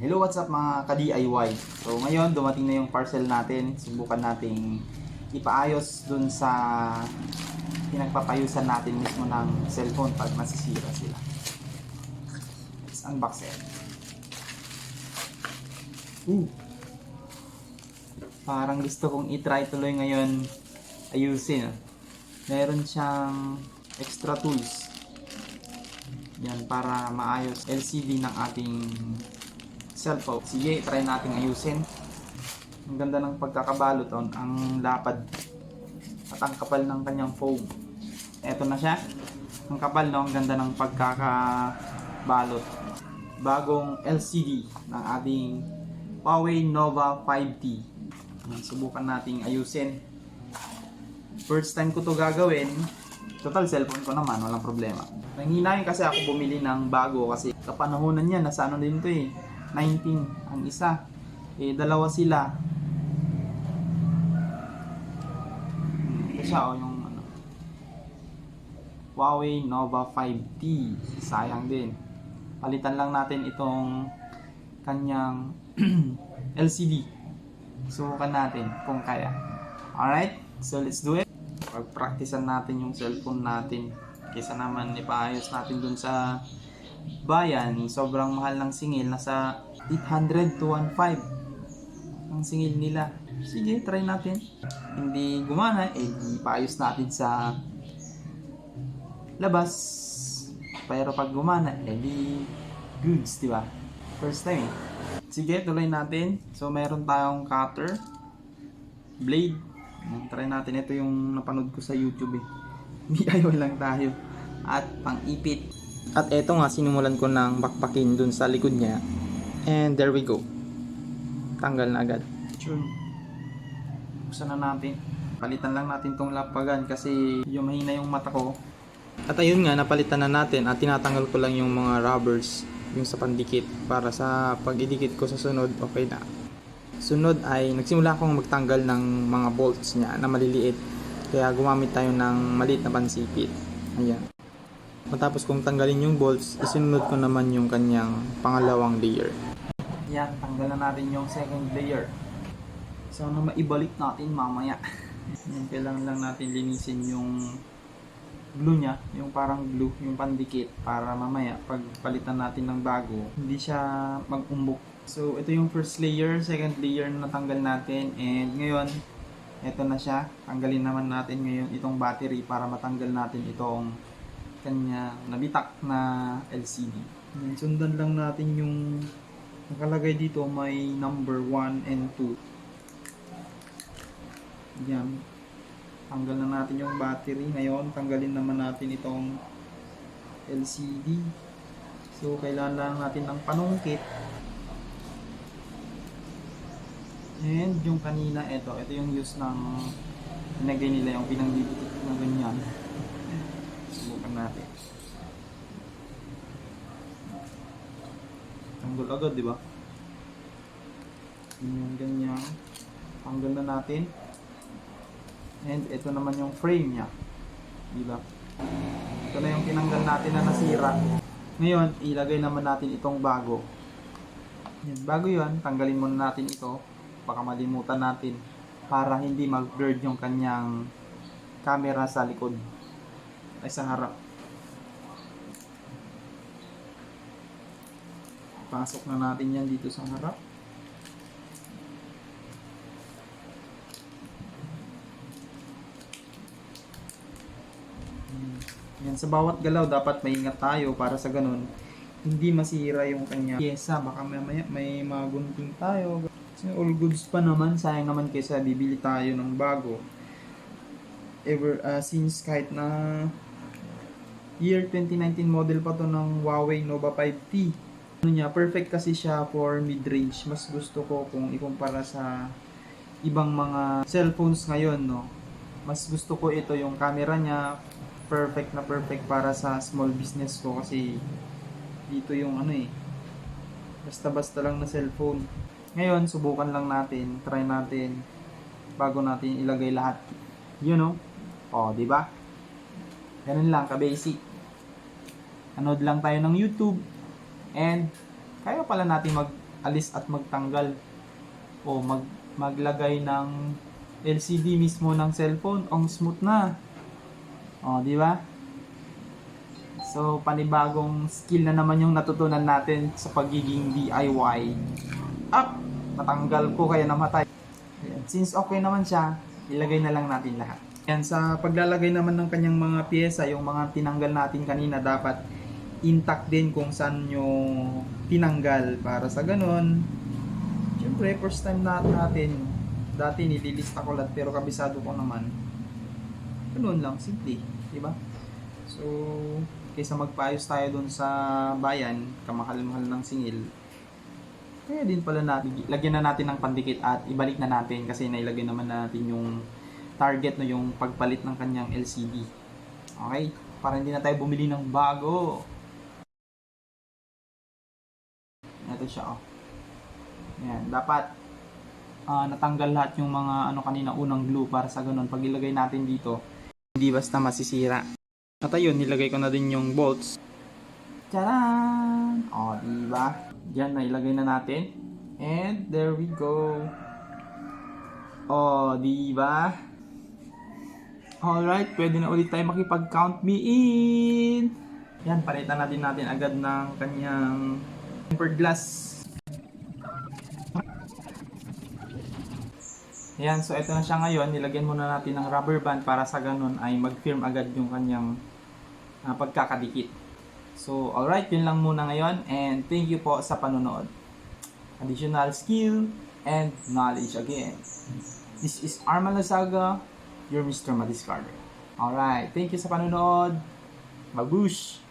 Hello, what's up mga ka-DIY? So ngayon, dumating na yung parcel natin. Subukan nating ipaayos dun sa pinagpapayusan natin mismo ng cellphone pag masisira sila. Let's unbox it. Parang gusto kong i-try tuloy ngayon ayusin. Meron siyang extra tools. Yan, para maayos LCD ng ating cellphone. Sige, try natin ayusin. Ang ganda ng pagkakabalot, ang lapad at ang kapal ng kanyang foam. Eto na siya. Ang kapal, no? Ang ganda ng pagkakabalot. Bagong LCD ng ating Huawei Nova 5T. Subukan nating ayusin. First time ko to gagawin. Total cellphone ko naman, walang problema. Nanghinayin kasi ako bumili ng bago kasi kapanahonan niya, nasa ano din to 19 ang isa. Dalawa sila. Ito siya yung Huawei Nova 5T. Sayang din. Palitan lang natin itong kanyang LCD. Subukan natin kung kaya. Alright, so let's do it. Pag-practicean natin yung cellphone natin. Kaysa naman ipaayos natin dun sa bayan, sobrang mahal ng singil, nasa 800 to 1.5 ang singil nila. Sige, try natin. Hindi gumana, di paayos natin sa labas. Pero pag gumana, di goods, di ba? First time. Sige, tuloy natin. So meron tayong cutter, blade. Try natin, ito yung napanood ko sa YouTube DIY lang tayo. At pang-ipit. At eto nga, sinimulan ko ng bakbakin dun sa likod niya. And there we go. Tanggal na agad. Sure. Buksan na natin. Palitan lang natin tong lapagan kasi yung mahina yung mata ko. At ayun nga, napalitan na natin at tinatanggal ko lang yung mga rubbers, yung sa pandikit, para sa pag-idikit ko sa sunod, okay na. Sunod ay nagsimula akong magtanggal ng mga bolts niya na maliliit. Kaya gumamit tayo ng maliit na pansipit. Ayan. Matapos kong tanggalin yung bolts, isinunod ko naman yung kanyang pangalawang layer. Yan, tanggal na natin yung second layer. So, na maibalik natin mamaya. Yan, kailangan lang natin linisin yung glue niya, yung parang glue, yung pandikit, para mamaya pag palitan natin ng bago, hindi siya mag-umbok. So, ito yung first layer, second layer na natanggal natin, and ngayon, ito na siya. Tanggalin naman natin ngayon itong battery para matanggal natin itong kanya nabitak na LCD. And sundan lang natin yung nakalagay dito, may number 1 and 2. Yan. Tanggal na natin yung battery. Ngayon, tanggalin naman natin itong LCD. So, kailangan lang natin ng panungkit. And yung kanina, ito yung use ng pinagay nila, yung pinangbibitik na ganyan. Subukan natin. Tanggol agad, di ba? Yung ganyan. Tanggal na natin. And ito naman yung frame niya. Di ba? Ito na yung tinanggal natin na nasira. Ngayon, ilagay naman natin itong bago. Yan, bago yun, tanggalin muna natin ito. Baka malimutan natin para hindi mag-blurred yung kanyang camera sa likod ay sa harap. Pasok na natin yan dito sa harap. Yan, sa bawat galaw dapat maingat tayo para sa ganun hindi masira yung kanya pyesa. Baka mamaya may magunting tayo. So, all goods pa naman, sayang naman kaysa bibili tayo ng bago. Since kahit na year 2019 model pa to ng Huawei Nova 5T. Ano niya, perfect kasi siya for mid-range. Mas gusto ko kung ikumpara sa ibang mga cellphones ngayon, no. Mas gusto ko ito, yung camera niya perfect na perfect para sa small business ko kasi dito yung basta-basta lang na cellphone. Ngayon, subukan lang natin, try natin bago natin ilagay lahat. You know? O, di ba? Ganun lang, ka-basic. Anood lang tayo ng YouTube and kaya pala natin mag-alis at magtanggal o maglagay ng LCD mismo ng cellphone. Ang smooth na. O, di ba? So, panibagong skill na naman yung natutunan natin sa pagiging DIY. Up! Natanggal ko kaya namatay. Ayan. Since okay naman siya, ilagay na lang natin lahat. Yan, sa paglalagay naman ng kanyang mga pyesa, yung mga tinanggal natin kanina, dapat intact din kung saan nyo tinanggal. Para sa ganun, syempre, first time natin, dati nililista ko lahat pero kabisado ko naman. Ganun lang, simple. Diba? So, kaysa magpaayos tayo dun sa bayan, kamahal-mahal ng singil, kaya din pala natin, lagyan na natin ng pandikit at ibalik na natin kasi nailagay naman natin yung target no, yung pagpalit ng kanyang LCD. Okay? Para hindi na tayo bumili ng bago. Ito siya, oh. Ayan, dapat natanggal lahat yung mga ano kanina unang glue para sa ganun pag ilagay natin dito hindi basta masisira. At ayun, nilagay ko na din yung bolts. Tcharan! O, diba? Diyan na ilagay na natin. And there we go. O, diba? Alright, pwede na ulit tayo makipag-count me in. Yan, palitan natin agad ng kanyang tempered glass. Ayan, so ito na siya ngayon. Nilagyan muna natin ng rubber band para sa ganun ay mag-firm agad yung kanyang pagkakadikit. So, alright, yun lang muna ngayon and thank you po sa panonood. Additional skill and knowledge again. This is Arman Lazaga, your Mr. Madiscarder. Alright, thank you sa panonood. Babush!